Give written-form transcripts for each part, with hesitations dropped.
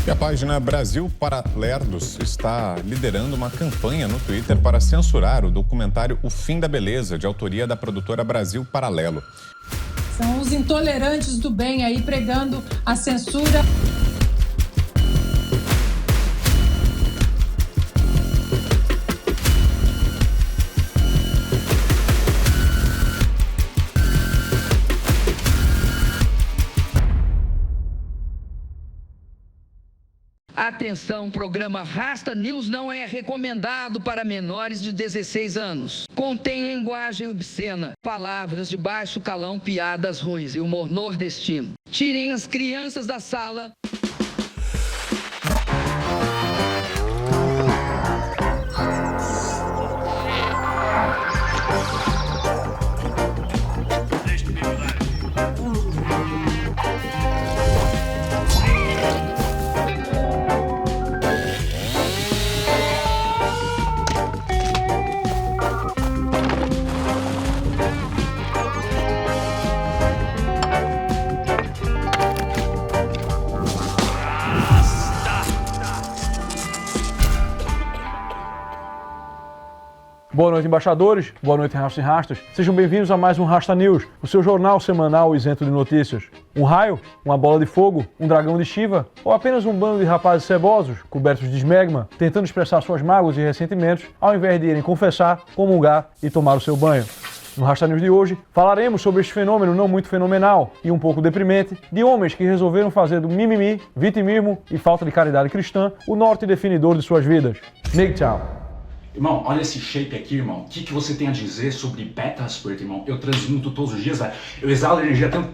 E a página Brasil para Lerdos está liderando uma campanha no Twitter para censurar o documentário O Fim da Beleza, de autoria da produtora Brasil Paralelo. São os intolerantes do bem aí pregando a censura. Atenção, o programa Rasta News não é recomendado para menores de 16 anos. Contém linguagem obscena, palavras de baixo calão, piadas ruins e humor nordestino. Tirem as crianças da sala. Boa noite, embaixadores. Boa noite, rastas e rastas. Sejam bem-vindos a mais um Rasta News, o seu jornal semanal isento de notícias. Um raio? Uma bola de fogo? Um dragão de Shiva? Ou apenas um bando de rapazes cebosos, cobertos de esmegma, tentando expressar suas mágoas e ressentimentos, ao invés de irem confessar, comungar e tomar o seu banho? No Rasta News de hoje, falaremos sobre este fenômeno não muito fenomenal e um pouco deprimente de homens que resolveram fazer do mimimi, vitimismo e falta de caridade cristã o norte definidor de suas vidas. MGTOW. Irmão, olha esse shape aqui, irmão. O que você tem a dizer sobre beta aspirate, irmão? Eu transmuto todos os dias, velho. Eu exalo energia, tenho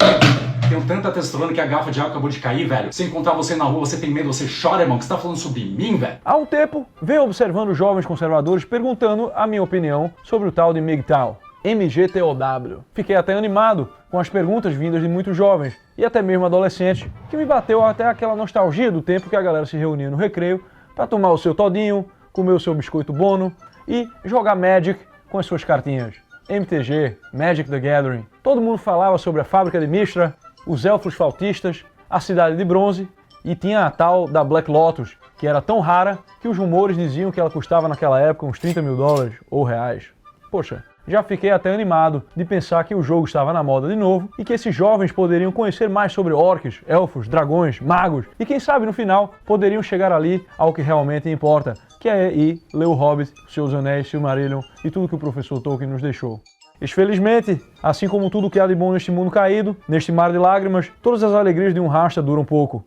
tanta testosterona que a garrafa de água acabou de cair, velho. Se encontrar você na rua, você tem medo, você chora, irmão. O que você tá falando sobre mim, velho? Há um tempo, venho observando jovens conservadores perguntando a minha opinião sobre o tal de MGTOW. MGTOW. Fiquei até animado com as perguntas vindas de muitos jovens e até mesmo adolescentes, que me bateu até aquela nostalgia do tempo que a galera se reunia no recreio para tomar o seu todinho, comer o seu biscoito Bono e jogar Magic com as suas cartinhas. MTG, Magic the Gathering. Todo mundo falava sobre a fábrica de Mistra, os elfos flautistas, a cidade de bronze e tinha a tal da Black Lotus, que era tão rara que os rumores diziam que ela custava naquela época uns 30 mil dólares ou reais. Poxa, já fiquei até animado de pensar que o jogo estava na moda de novo e que esses jovens poderiam conhecer mais sobre orcs, elfos, dragões, magos e quem sabe no final poderiam chegar ali ao que realmente importa, que é ir ler o Hobbit, Seus Anéis, Silmarillion e tudo que o professor Tolkien nos deixou. Infelizmente, assim como tudo que há de bom neste mundo caído, neste mar de lágrimas, todas as alegrias de um rasta duram pouco.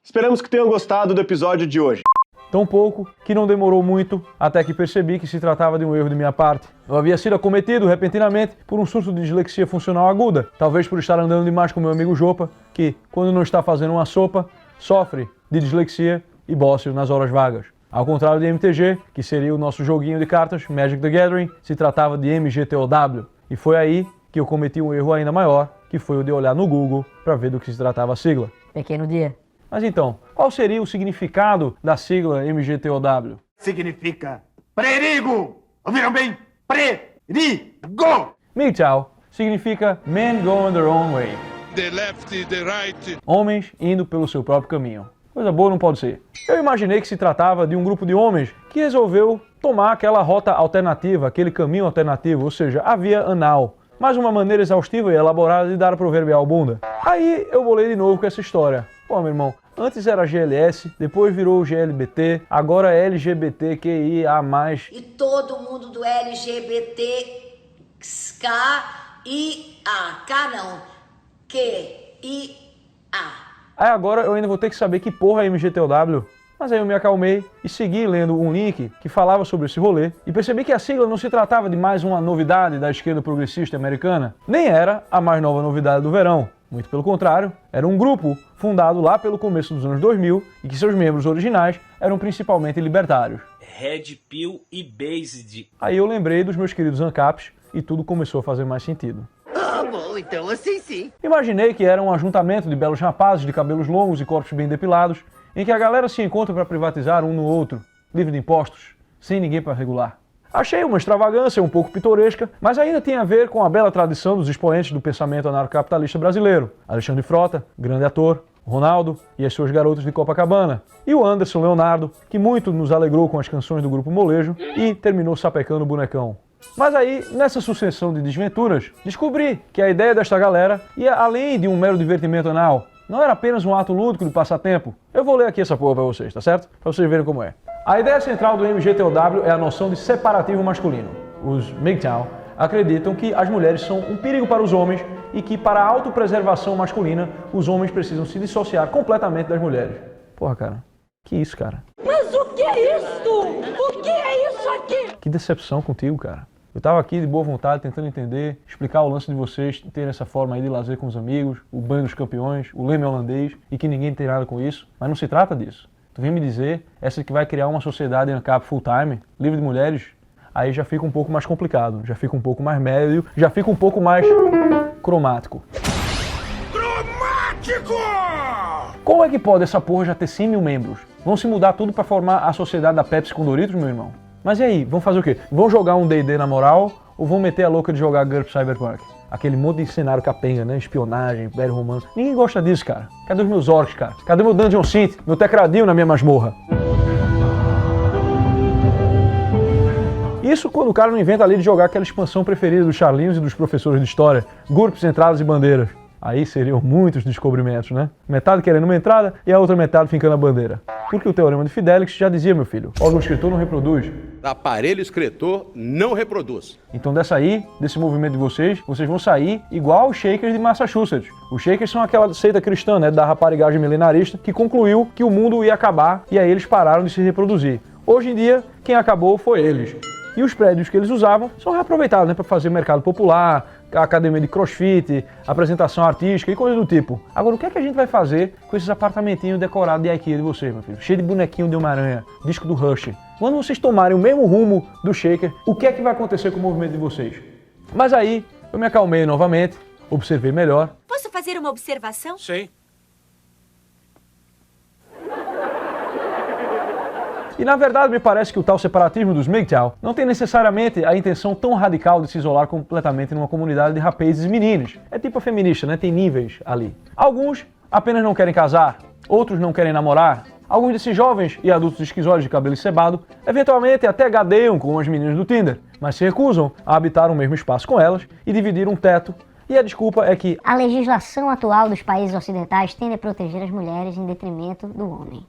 Esperamos que tenham gostado do episódio de hoje. Tão pouco que não demorou muito até que percebi que se tratava de um erro de minha parte. Eu havia sido acometido repentinamente por um surto de dislexia funcional aguda, talvez por estar andando demais com meu amigo Jopa, que, quando não está fazendo uma sopa, sofre de dislexia e bócio nas horas vagas. Ao contrário de MTG, que seria o nosso joguinho de cartas, Magic the Gathering, se tratava de MGTOW. E foi aí que eu cometi um erro ainda maior, que foi o de olhar no Google para ver do que se tratava a sigla. Pequeno dia. Mas então, qual seria o significado da sigla MGTOW? Significa perigo! Ouviram bem? Perigo! MGTOW significa Men Going Their Own Way. The left, the right. Homens indo pelo seu próprio caminho. Coisa boa não pode ser. Eu imaginei que se tratava de um grupo de homens que resolveu tomar aquela rota alternativa, aquele caminho alternativo, ou seja, a via anal. Mais uma maneira exaustiva e elaborada de dar a proverbial bunda. Aí eu bolei de novo com essa história. Pô, meu irmão, antes era GLS, depois virou GLBT, agora é LGBTQIA+. E todo mundo do LGBTQIA, K não, QIA. Aí agora eu ainda vou ter que saber que porra é MGTOW. Mas aí eu me acalmei e segui lendo um link que falava sobre esse rolê e percebi que a sigla não se tratava de mais uma novidade da esquerda progressista americana, nem era a mais nova novidade do verão. Muito pelo contrário, era um grupo fundado lá pelo começo dos anos 2000 e que seus membros originais eram principalmente libertários. Red Pill e Based. Aí eu lembrei dos meus queridos ANCAPs e tudo começou a fazer mais sentido. Ah, bom, então assim sim. Imaginei que era um ajuntamento de belos rapazes de cabelos longos e corpos bem depilados, em que a galera se encontra para privatizar um no outro, livre de impostos, sem ninguém para regular. Achei uma extravagância um pouco pitoresca, mas ainda tem a ver com a bela tradição dos expoentes do pensamento anarcocapitalista brasileiro. Alexandre Frota, grande ator, O Ronaldo e as suas garotas de Copacabana. E o Anderson Leonardo, que muito nos alegrou com as canções do grupo Molejo e terminou sapecando o bonecão. Mas aí, nessa sucessão de desventuras, descobri que a ideia desta galera ia além de um mero divertimento anal. Não era apenas um ato lúdico de passatempo. Eu vou ler aqui essa porra pra vocês, tá certo? Pra vocês verem como é. A ideia central do MGTOW é a noção de separativo masculino. Os MGTOW acreditam que as mulheres são um perigo para os homens e que, para a autopreservação masculina, os homens precisam se dissociar completamente das mulheres. Porra, cara. Que isso, cara? Mas o que é isso? O que é isso aqui? Que decepção contigo, cara. Eu tava aqui de boa vontade, tentando entender, explicar o lance de vocês terem essa forma aí de lazer com os amigos, o banho dos campeões, o leme holandês, e que ninguém tem nada com isso. Mas não se trata disso. Tu vem me dizer, essa que vai criar uma sociedade ANCAP full-time, livre de mulheres, aí já fica um pouco mais complicado, já fica um pouco mais médio, já fica um pouco mais cromático. Cromático! Como é que pode essa porra já ter 100 mil membros? Vão se mudar tudo pra formar a sociedade da Pepsi com Doritos, meu irmão? Mas e aí, vão fazer o quê? Vão jogar um D&D na moral ou vão meter a louca de jogar GURPS Cyberpunk? Aquele monte de cenário capenga, né? Espionagem, Império Romano. Ninguém gosta disso, cara. Cadê os meus orcs, cara? Cadê meu Dungeon Synth? Meu tecladinho na minha masmorra? Isso quando o cara não inventa ali de jogar aquela expansão preferida dos Charlinhos e dos professores de história. GURPS, entradas e bandeiras. Aí seriam muitos descobrimentos, né? Metade querendo uma entrada e a outra metade fincando a bandeira. Porque o teorema de Fidelix já dizia, meu filho, órgão escritor não reproduz. Aparelho escritor não reproduz. Então desse movimento de vocês vão sair igual os Shakers de Massachusetts. Os Shakers são aquela seita cristã, né, da raparigagem milenarista, que concluiu que o mundo ia acabar e aí eles pararam de se reproduzir. Hoje em dia, quem acabou foi eles. E os prédios que eles usavam são reaproveitados, né, para fazer mercado popular, academia de crossfit, apresentação artística e coisas do tipo. Agora, o que é que a gente vai fazer com esses apartamentinhos decorados de IKEA de vocês, meu filho? Cheio de bonequinho de Homem-Aranha, disco do Rush. Quando vocês tomarem o mesmo rumo do Shaker, o que é que vai acontecer com o movimento de vocês? Mas aí, eu me acalmei novamente, observei melhor. Posso fazer uma observação? Sim. E na verdade me parece que o tal separatismo dos MGTOW não tem necessariamente a intenção tão radical de se isolar completamente numa comunidade de rapazes e meninas. É tipo a feminista, né? Tem níveis ali. Alguns apenas não querem casar, outros não querem namorar. Alguns desses jovens e adultos esquizoides de cabelo encebado eventualmente até gadeiam com as meninas do Tinder, mas se recusam a habitar o mesmo espaço com elas e dividir um teto. E a desculpa é que a legislação atual dos países ocidentais tende a proteger as mulheres em detrimento do homem.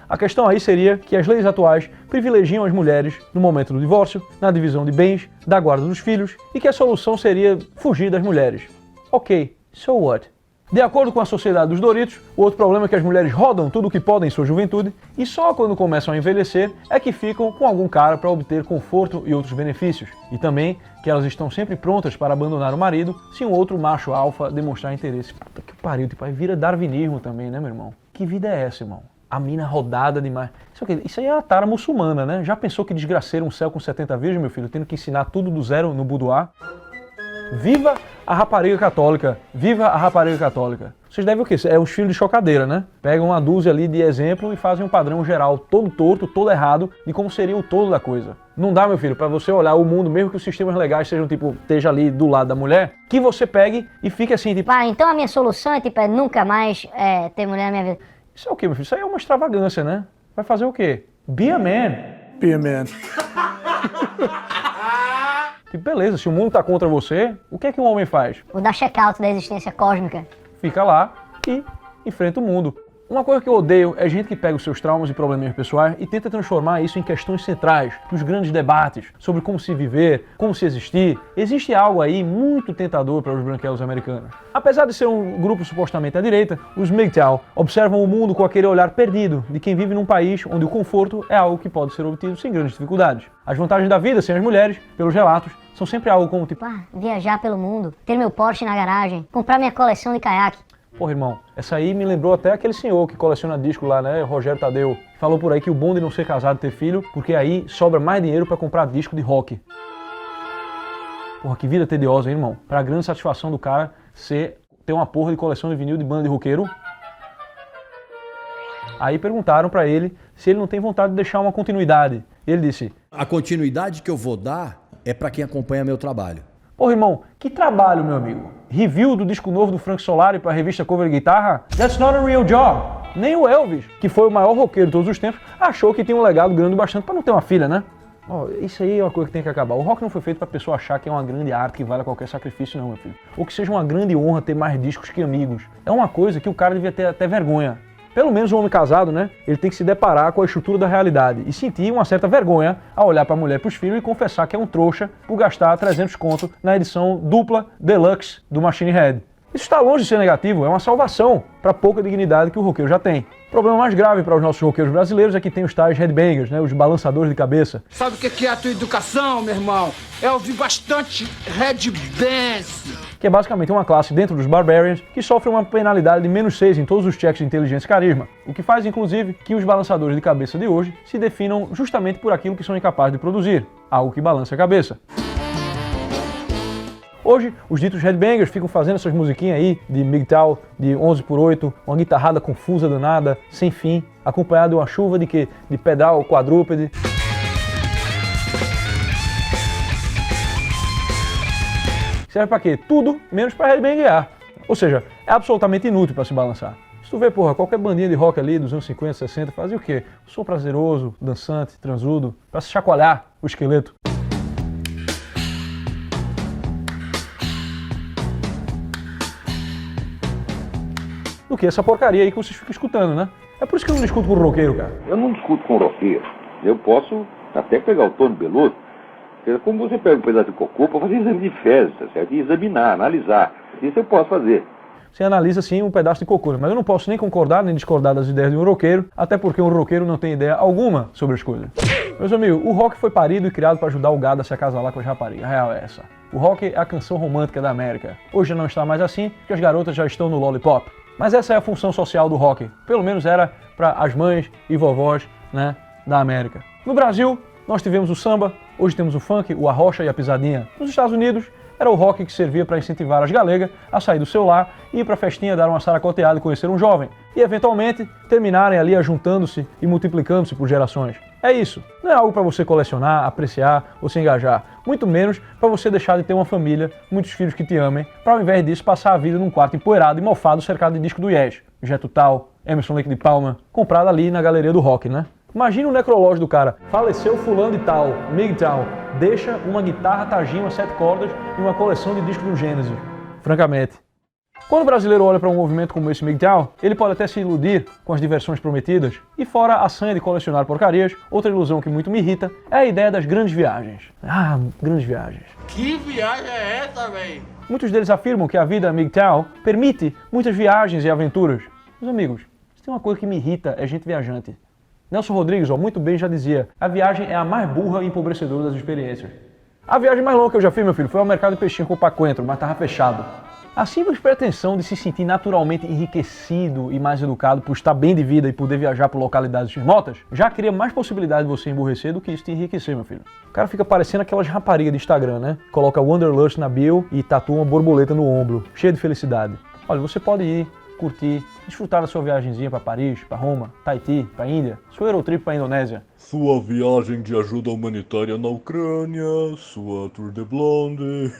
A questão aí seria que as leis atuais privilegiam as mulheres no momento do divórcio, na divisão de bens, da guarda dos filhos, e que a solução seria fugir das mulheres. Ok, so what? De acordo com a Sociedade dos Doritos, o outro problema é que as mulheres rodam tudo o que podem em sua juventude e só quando começam a envelhecer é que ficam com algum cara para obter conforto e outros benefícios. E também que elas estão sempre prontas para abandonar o marido se um outro macho alfa demonstrar interesse. Puta que pariu, tipo, aí vira darwinismo também, né, meu irmão? Que vida é essa, irmão? A mina rodada demais. Isso aí é a tara muçulmana, né? Já pensou que desgraceira um céu com 70 virgens, meu filho? Tendo que ensinar tudo do zero no boudoir? Viva a rapariga católica! Viva a rapariga católica! Vocês devem o quê? É os filhos de chocadeira, né? Pegam uma dúzia ali de exemplo e fazem um padrão geral todo torto, todo errado, de como seria o todo da coisa. Não dá, meu filho, pra você olhar o mundo, mesmo que os sistemas legais sejam, tipo, esteja ali do lado da mulher, que você pegue e fique assim, tipo... Ah, então a minha solução é, tipo, nunca mais ter mulher na minha vida. Isso é o quê, meu filho? Isso aí é uma extravagância, né? Vai fazer o quê? Be a man. Be a man. Tipo, beleza, se o mundo tá contra você, o que é que um homem faz? Vou dar check-out da existência cósmica. Fica lá e enfrenta o mundo. Uma coisa que eu odeio é gente que pega os seus traumas e probleminhas pessoais e tenta transformar isso em questões centrais, nos grandes debates sobre como se viver, como se existir. Existe algo aí muito tentador para os branquelos americanos. Apesar de ser um grupo supostamente à direita, os MGTOW observam o mundo com aquele olhar perdido de quem vive num país onde o conforto é algo que pode ser obtido sem grandes dificuldades. As vantagens da vida sem as mulheres, pelos relatos, são sempre algo como tipo... viajar pelo mundo, ter meu Porsche na garagem, comprar minha coleção de caiaque. Porra, irmão, essa aí me lembrou até aquele senhor que coleciona disco lá, né, Rogério Tadeu. Falou por aí que o bom de não ser casado e ter filho, porque aí sobra mais dinheiro pra comprar disco de rock. Porra, que vida tediosa, hein, irmão? Pra grande satisfação do cara ter uma porra de coleção de vinil de banda de roqueiro. Aí perguntaram pra ele se ele não tem vontade de deixar uma continuidade. E ele disse... A continuidade que eu vou dar é pra quem acompanha meu trabalho. Porra, irmão, que trabalho, meu amigo. Review do disco novo do Frank Solari para a revista Cover Guitarra? That's not a real job. Nem o Elvis, que foi o maior roqueiro de todos os tempos, achou que tinha um legado grande bastante para não ter uma filha, né? Oh, isso aí é uma coisa que tem que acabar. O rock não foi feito para a pessoa achar que é uma grande arte que vale qualquer sacrifício, não, meu filho. Ou que seja uma grande honra ter mais discos que amigos. É uma coisa que o cara devia ter até vergonha. Pelo menos um homem casado, né? Ele tem que se deparar com a estrutura da realidade e sentir uma certa vergonha ao olhar para a mulher e para os filhos e confessar que é um trouxa por gastar 300 conto na edição dupla deluxe do Machine Head. Isso está longe de ser negativo, é uma salvação para a pouca dignidade que o roqueiro já tem. O problema mais grave para os nossos roqueiros brasileiros é que tem os tais headbangers, né, os balançadores de cabeça. Sabe o que é a tua educação, meu irmão? É ouvir bastante headbangs. Que é basicamente uma classe dentro dos Barbarians que sofre uma penalidade de -6 em todos os checks de inteligência e carisma, o que faz, inclusive, que os balançadores de cabeça de hoje se definam justamente por aquilo que são incapazes de produzir, algo que balança a cabeça. Hoje, os ditos headbangers ficam fazendo essas musiquinhas aí de MGTOW, de 11/8, uma guitarrada confusa danada, sem fim, acompanhada de uma chuva de quê? De pedal quadrúpede. Serve pra quê? Tudo menos pra headbanguear. Ou seja, é absolutamente inútil pra se balançar. Se tu vê, porra, qualquer bandinha de rock ali dos anos 50, 60, fazia o quê? Som prazeroso, dançante, transudo, pra se chacoalhar o esqueleto. Do que essa porcaria aí que vocês ficam escutando, né? É por isso que eu não discuto com o roqueiro, cara. Eu não discuto com o roqueiro. Eu posso até pegar o Tony Belluto, como você pega um pedaço de cocô para fazer exame de fezes, tá certo? E examinar, analisar. Isso eu posso fazer. Você analisa sim um pedaço de cocô, mas eu não posso nem concordar nem discordar das ideias de um roqueiro, até porque um roqueiro não tem ideia alguma sobre as coisas. Meus amigos, o rock foi parido e criado para ajudar o gado a se acasalar com as raparigas. A real é essa. O rock é a canção romântica da América. Hoje não está mais assim, porque as garotas já estão no lollipop. Mas essa é a função social do rock. Pelo menos era para as mães e vovós, né, da América. No Brasil, nós tivemos o samba, hoje temos o funk, o arrocha e a pisadinha. Nos Estados Unidos, era o rock que servia para incentivar as galegas a sair do seu lar e ir para a festinha, dar uma saracoteada e conhecer um jovem. E, eventualmente, terminarem ali ajuntando-se e multiplicando-se por gerações. É isso. Não é algo para você colecionar, apreciar ou se engajar. Muito menos para você deixar de ter uma família, muitos filhos que te amem, para ao invés disso passar a vida num quarto empoeirado e mofado cercado de disco do Yes, Jethro Tull, Emerson Lake de Palma, comprado ali na galeria do rock, né? Imagina o necrológio do cara. Faleceu fulano de tal, MGTOW, deixa uma guitarra Tajima 7 cordas e uma coleção de discos do Gênesis. Francamente. Quando o brasileiro olha para um movimento como esse MGTOW, ele pode até se iludir com as diversões prometidas, e fora a sanha de colecionar porcarias, outra ilusão que muito me irrita é a ideia das grandes viagens. Ah, grandes viagens. Que viagem é essa, velho? Muitos deles afirmam que a vida MGTOW permite muitas viagens e aventuras. Meus amigos, se tem uma coisa que me irrita é gente viajante. Nelson Rodrigues, muito bem, já dizia: a viagem é a mais burra e empobrecedora das experiências. A viagem mais longa que eu já fiz, meu filho, foi ao mercado de peixinho com o Pacoentro, mas estava fechado. A simples pretensão de se sentir naturalmente enriquecido e mais educado por estar bem de vida e poder viajar por localidades remotas já cria mais possibilidade de você emburrecer do que isso te enriquecer, meu filho. O cara fica parecendo aquelas raparigas de Instagram, né? Coloca Wanderlust na bio e tatua uma borboleta no ombro, cheio de felicidade. Olha, você pode ir, curtir, desfrutar da sua viagenzinha para Paris, para Roma, Tahiti, para Índia, sua Eurotrip para Indonésia. Sua viagem de ajuda humanitária na Ucrânia, sua Tour de Blonde.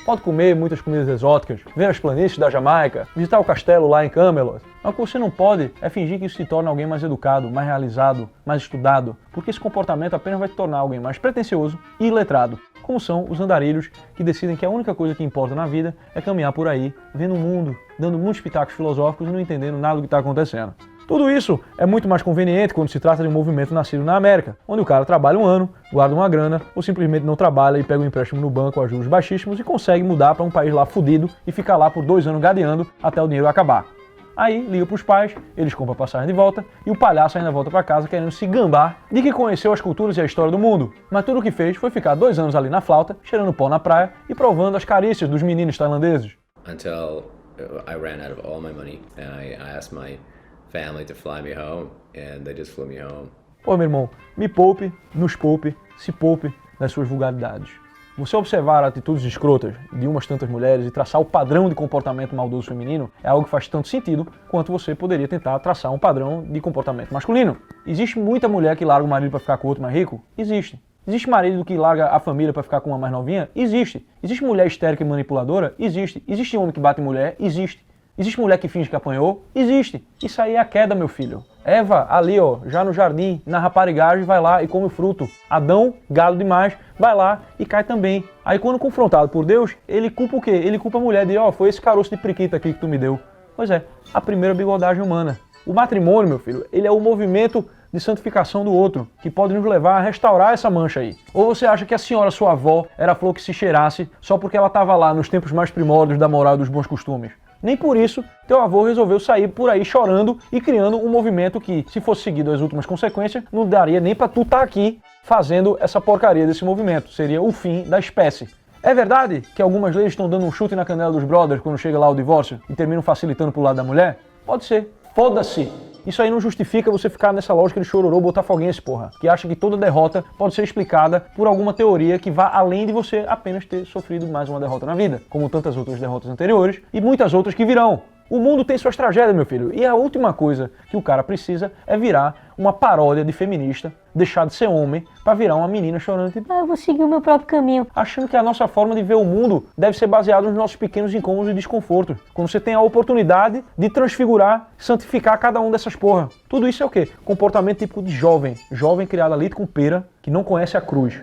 Pode comer muitas comidas exóticas, ver as planícies da Jamaica, visitar o castelo lá em Camelot. Mas o que você não pode é fingir que isso te torna alguém mais educado, mais realizado, mais estudado, porque esse comportamento apenas vai te tornar alguém mais pretensioso e iletrado, como são os andarilhos que decidem que a única coisa que importa na vida é caminhar por aí, vendo o mundo, dando muitos pitacos filosóficos e não entendendo nada do que está acontecendo. Tudo isso é muito mais conveniente quando se trata de um movimento nascido na América, onde o cara trabalha um ano, guarda uma grana, ou simplesmente não trabalha e pega um empréstimo no banco a juros baixíssimos e consegue mudar para um país lá fudido e ficar lá por 2 anos gadeando até o dinheiro acabar. Aí liga pros pais, eles compram a passagem de volta e o palhaço ainda volta para casa querendo se gambar de que conheceu as culturas e a história do mundo. Mas tudo o que fez foi ficar 2 anos ali na flauta, cheirando pó na praia e provando as carícias dos meninos tailandeses. Until I ran out of all my money and I asked my family to fly me home and they just flew me home. Pô, meu irmão, me poupe, nos poupe, se poupe das suas vulgaridades. Você observar atitudes escrotas de umas tantas mulheres e traçar o padrão de comportamento maldoso feminino é algo que faz tanto sentido quanto você poderia tentar traçar um padrão de comportamento masculino. Existe muita mulher que larga o marido para ficar com outro mais rico? Existe. Existe marido que larga a família pra ficar com uma mais novinha? Existe. Existe mulher histérica e manipuladora? Existe. Existe homem que bate em mulher? Existe. Existe mulher que finge que apanhou? Existe. Isso aí é a queda, meu filho. Eva, ali ó, já no jardim, na raparigagem, vai lá e come o fruto. Adão, gado demais, vai lá e cai também. Aí quando confrontado por Deus, ele culpa o quê? Ele culpa a mulher de, ó, foi esse caroço de priquita aqui que tu me deu. Pois é, a primeira bigodagem humana. O matrimônio, meu filho, ele é o movimento de santificação do outro, que pode nos levar a restaurar essa mancha aí. Ou você acha que a senhora, sua avó, era a flor que se cheirasse só porque ela estava lá nos tempos mais primórdios da moral e dos bons costumes? Nem por isso, teu avô resolveu sair por aí chorando e criando um movimento que, se fosse seguido as últimas consequências, não daria nem pra tu estar aqui fazendo essa porcaria desse movimento. Seria o fim da espécie. É verdade que algumas leis estão dando um chute na canela dos brothers quando chega lá o divórcio e terminam facilitando pro lado da mulher? Pode ser. Foda-se. Isso aí não justifica você ficar nessa lógica de chororô botafoguense, porra, que acha que toda derrota pode ser explicada por alguma teoria que vá além de você apenas ter sofrido mais uma derrota na vida, como tantas outras derrotas anteriores e muitas outras que virão. O mundo tem suas tragédias, meu filho, e a última coisa que o cara precisa é virar uma paródia de feminista, deixar de ser homem, pra virar uma menina chorando, tipo, eu vou seguir o meu próprio caminho, achando que a nossa forma de ver o mundo deve ser baseada nos nossos pequenos incômodos e desconfortos, quando você tem a oportunidade de transfigurar, santificar cada um dessas porra. Tudo isso é o quê? Comportamento típico de jovem criado a leite com pera, que não conhece a cruz,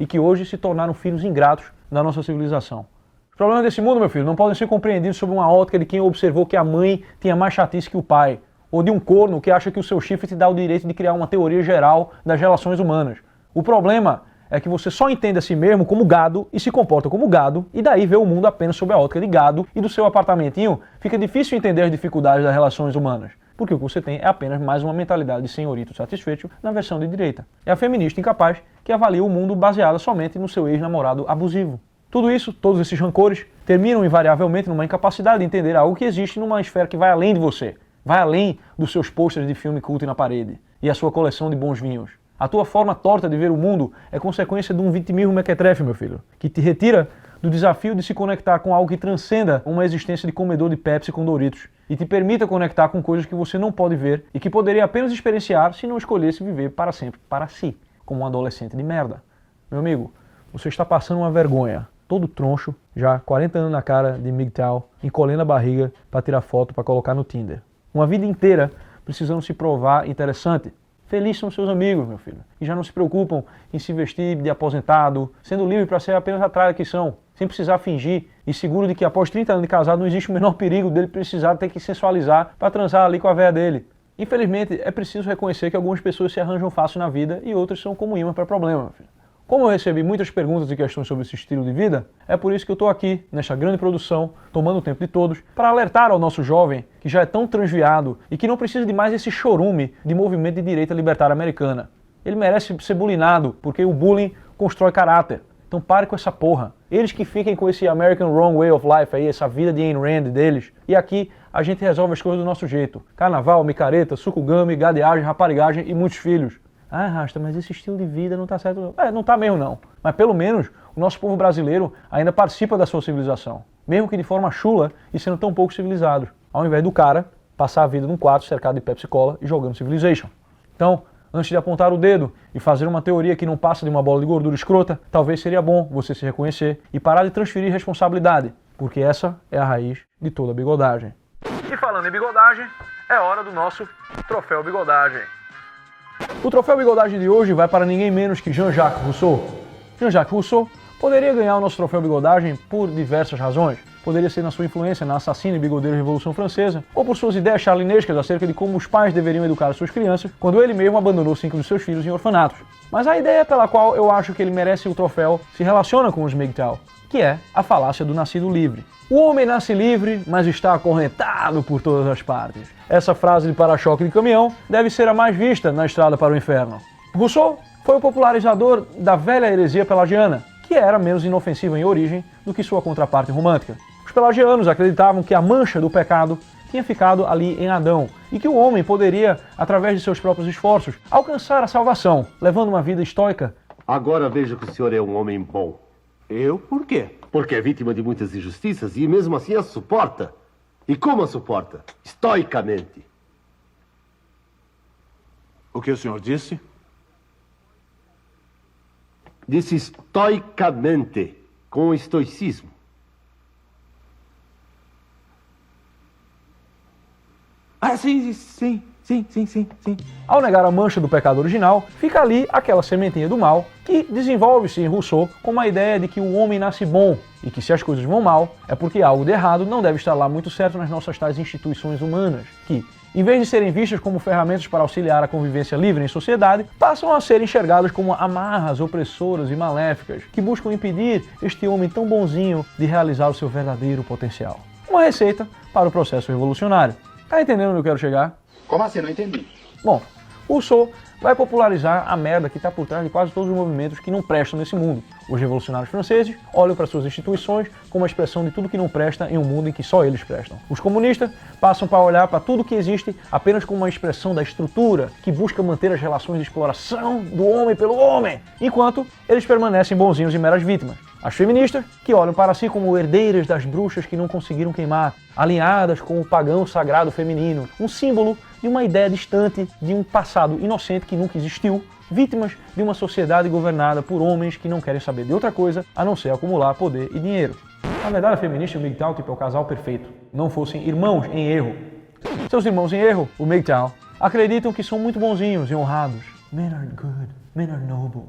e que hoje se tornaram filhos ingratos da nossa civilização. Os problemas desse mundo, meu filho, não podem ser compreendidos sob uma ótica de quem observou que a mãe tinha mais chatice que o pai, ou de um corno que acha que o seu chifre te dá o direito de criar uma teoria geral das relações humanas. O problema é que você só entende a si mesmo como gado e se comporta como gado, e daí vê o mundo apenas sob a ótica de gado, e do seu apartamentinho fica difícil entender as dificuldades das relações humanas, porque o que você tem é apenas mais uma mentalidade de senhorito satisfeito na versão de direita. É a feminista incapaz que avalia o mundo baseada somente no seu ex-namorado abusivo. Tudo isso, todos esses rancores, terminam invariavelmente numa incapacidade de entender algo que existe numa esfera que vai além de você, vai além dos seus pôsteres de filme culto na parede e a sua coleção de bons vinhos. A tua forma torta de ver o mundo é consequência de um vitimismo mequetrefe, meu filho, que te retira do desafio de se conectar com algo que transcenda uma existência de comedor de Pepsi com Doritos e te permita conectar com coisas que você não pode ver e que poderia apenas experienciar se não escolhesse viver para sempre para si, como um adolescente de merda. Meu amigo, você está passando uma vergonha. Todo troncho, já 40 anos na cara de MGTOW, encolhendo a barriga para tirar foto para colocar no Tinder. Uma vida inteira precisando se provar interessante. Felizes são seus amigos, meu filho, e já não se preocupam em se vestir de aposentado, sendo livre para ser apenas a tralha que são, sem precisar fingir, e seguro de que após 30 anos de casado não existe o menor perigo dele precisar ter que sensualizar para transar ali com a véia dele. Infelizmente, é preciso reconhecer que algumas pessoas se arranjam fácil na vida e outras são como imã para problema, meu filho. Como eu recebi muitas perguntas e questões sobre esse estilo de vida, é por isso que eu estou aqui, nesta grande produção, tomando o tempo de todos, para alertar ao nosso jovem, que já é tão transviado e que não precisa de mais esse chorume de movimento de direita libertária americana. Ele merece ser bulinado, porque o bullying constrói caráter. Então pare com essa porra. Eles que fiquem com esse American Wrong Way of Life aí, essa vida de Ayn Rand deles. E aqui a gente resolve as coisas do nosso jeito. Carnaval, micareta, sucugame, gadeagem, raparigagem e muitos filhos. Ah, Rasta, mas esse estilo de vida não tá certo. Não tá mesmo não. Mas pelo menos o nosso povo brasileiro ainda participa da sua civilização. Mesmo que de forma chula e sendo tão pouco civilizados. Ao invés do cara passar a vida num quarto cercado de Pepsi Cola e jogando Civilization. Então, antes de apontar o dedo e fazer uma teoria que não passa de uma bola de gordura escrota, talvez seria bom você se reconhecer e parar de transferir responsabilidade. Porque essa é a raiz de toda bigodagem. E falando em bigodagem, é hora do nosso Troféu Bigodagem. O Troféu Bigodagem de hoje vai para ninguém menos que Jean-Jacques Rousseau. Jean-Jacques Rousseau poderia ganhar o nosso Troféu Bigodagem por diversas razões. Poderia ser na sua influência na assassina e bigodeira Revolução Francesa, ou por suas ideias charlinescas acerca de como os pais deveriam educar suas crianças, quando ele mesmo abandonou 5 dos seus filhos em orfanatos. Mas a ideia pela qual eu acho que ele merece o troféu se relaciona com os MGTOW, que é a falácia do nascido livre. O homem nasce livre, mas está acorrentado por todas as partes. Essa frase de para-choque de caminhão deve ser a mais vista na estrada para o inferno. Rousseau foi o popularizador da velha heresia pelagiana, que era menos inofensiva em origem do que sua contraparte romântica. Os pelagianos acreditavam que a mancha do pecado tinha ficado ali em Adão, e que o homem poderia, através de seus próprios esforços, alcançar a salvação, levando uma vida estoica. Agora vejo que o senhor é um homem bom. Eu? Por quê? Porque é vítima de muitas injustiças e mesmo assim as suporta. E como as suporta? Estoicamente. O que o senhor disse? Disse estoicamente, com estoicismo. Ah, sim. Ao negar a mancha do pecado original, fica ali aquela sementinha do mal que desenvolve-se em Rousseau com a ideia de que o homem nasce bom e que se as coisas vão mal é porque algo de errado não deve estar lá muito certo nas nossas tais instituições humanas, que, em vez de serem vistas como ferramentas para auxiliar a convivência livre em sociedade, passam a ser enxergadas como amarras opressoras e maléficas que buscam impedir este homem tão bonzinho de realizar o seu verdadeiro potencial. Uma receita para o processo revolucionário. Tá entendendo onde eu quero chegar? Como assim? Não entendi. Bom, Rousseau vai popularizar a merda que está por trás de quase todos os movimentos que não prestam nesse mundo. Os revolucionários franceses olham para suas instituições como a expressão de tudo que não presta em um mundo em que só eles prestam. Os comunistas passam para olhar para tudo que existe apenas como uma expressão da estrutura que busca manter as relações de exploração do homem pelo homem, enquanto eles permanecem bonzinhos e meras vítimas. As feministas, que olham para si como herdeiras das bruxas que não conseguiram queimar, alinhadas com o pagão sagrado feminino, um símbolo de uma ideia distante de um passado inocente que nunca existiu, vítimas de uma sociedade governada por homens que não querem saber de outra coisa a não ser acumular poder e dinheiro. Na verdade, a feminista e o MGTOW é o casal perfeito. Não fossem irmãos em erro. Seus irmãos em erro, o MGTOW, acreditam que são muito bonzinhos e honrados. Men are good, men are noble.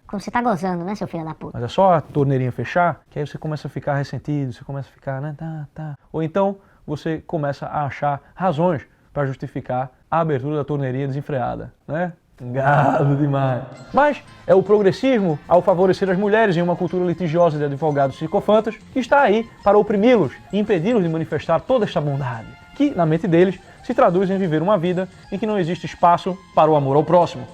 Como você tá gozando, né, seu filho da puta? Mas é só a torneirinha fechar, que aí você começa a ficar ressentido, você começa a ficar, né, tá. Ou então, você começa a achar razões para justificar a abertura da torneirinha desenfreada, né? Gado demais. Mas é o progressismo, ao favorecer as mulheres em uma cultura litigiosa de advogados psicofantas, que está aí para oprimi-los e impedi-los de manifestar toda esta bondade, que, na mente deles, se traduz em viver uma vida em que não existe espaço para o amor ao próximo,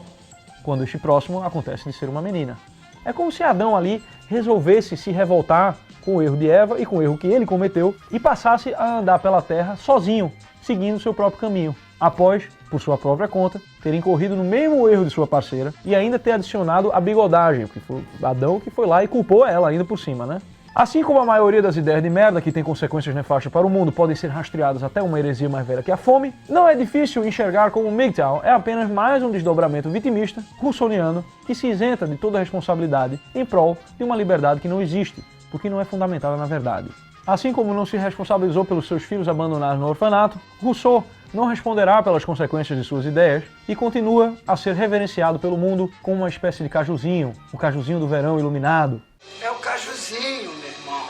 quando este próximo acontece de ser uma menina. É como se Adão ali resolvesse se revoltar com o erro de Eva e com o erro que ele cometeu e passasse a andar pela terra sozinho, seguindo seu próprio caminho, após, por sua própria conta, ter incorrido no mesmo erro de sua parceira e ainda ter adicionado a bigodagem, que foi Adão que foi lá e culpou ela ainda por cima, né? Assim como a maioria das ideias de merda que tem consequências nefastas para o mundo podem ser rastreadas até uma heresia mais velha que a fome, não é difícil enxergar como o MGTOW é apenas mais um desdobramento vitimista, russoniano, que se isenta de toda responsabilidade em prol de uma liberdade que não existe, porque não é fundamentada na verdade. Assim como não se responsabilizou pelos seus filhos abandonados no orfanato, Rousseau não responderá pelas consequências de suas ideias e continua a ser reverenciado pelo mundo como uma espécie de cajuzinho, o cajuzinho do verão iluminado. É o cajuzinho, meu irmão.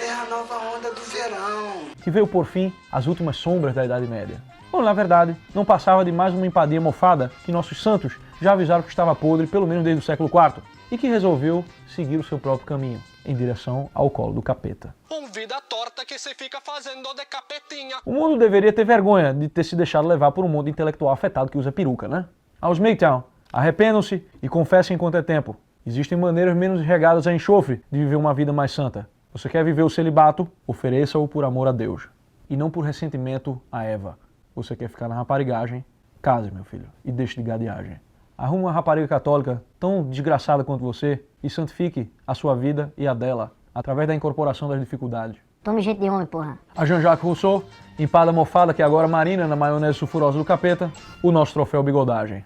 É a nova onda do verão. Que veio por fim as últimas sombras da Idade Média. Ou, na verdade, não passava de mais uma empadia mofada que nossos santos já avisaram que estava podre pelo menos desde o século IV e que resolveu seguir o seu próprio caminho, em direção ao colo do capeta. Vida torta que você fica fazendo de capetinha. O mundo deveria ter vergonha de ter se deixado levar por um mundo intelectual afetado que usa peruca, né? Aos MGTOW, arrependam-se e confessem enquanto é tempo. Existem maneiras menos regadas a enxofre de viver uma vida mais santa. Você quer viver o celibato? Ofereça-o por amor a Deus. E não por ressentimento a Eva. Você quer ficar na raparigagem? Case, meu filho, e deixe de gadeagem. Arrume uma rapariga católica tão desgraçada quanto você e santifique a sua vida e a dela, através da incorporação das dificuldades. Tome jeito de homem, porra. A Jean-Jacques Rousseau, empada mofada que agora marina na maionese sulfurosa do capeta, o nosso troféu bigodagem.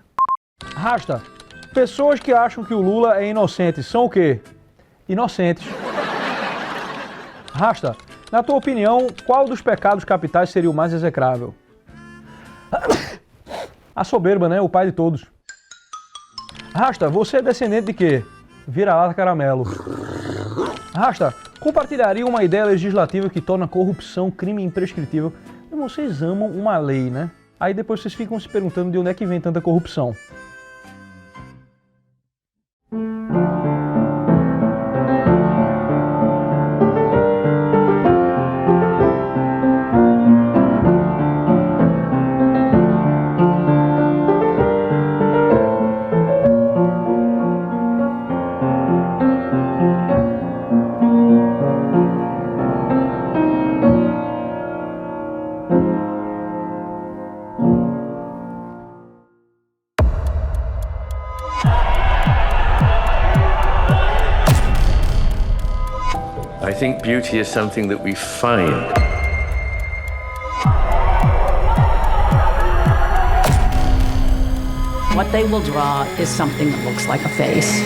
Rasta, pessoas que acham que o Lula é inocente são o quê? Inocentes. Rasta, na tua opinião, qual dos pecados capitais seria o mais execrável? A soberba, né? O pai de todos. Rasta, você é descendente de quê? Vira-lata caramelo. Rasta, compartilharia uma ideia legislativa que torna a corrupção crime imprescritível. Vocês amam uma lei, né? Aí depois vocês ficam se perguntando de onde é que vem tanta corrupção. I think beauty is something that we find. What they will draw is something that looks like a face.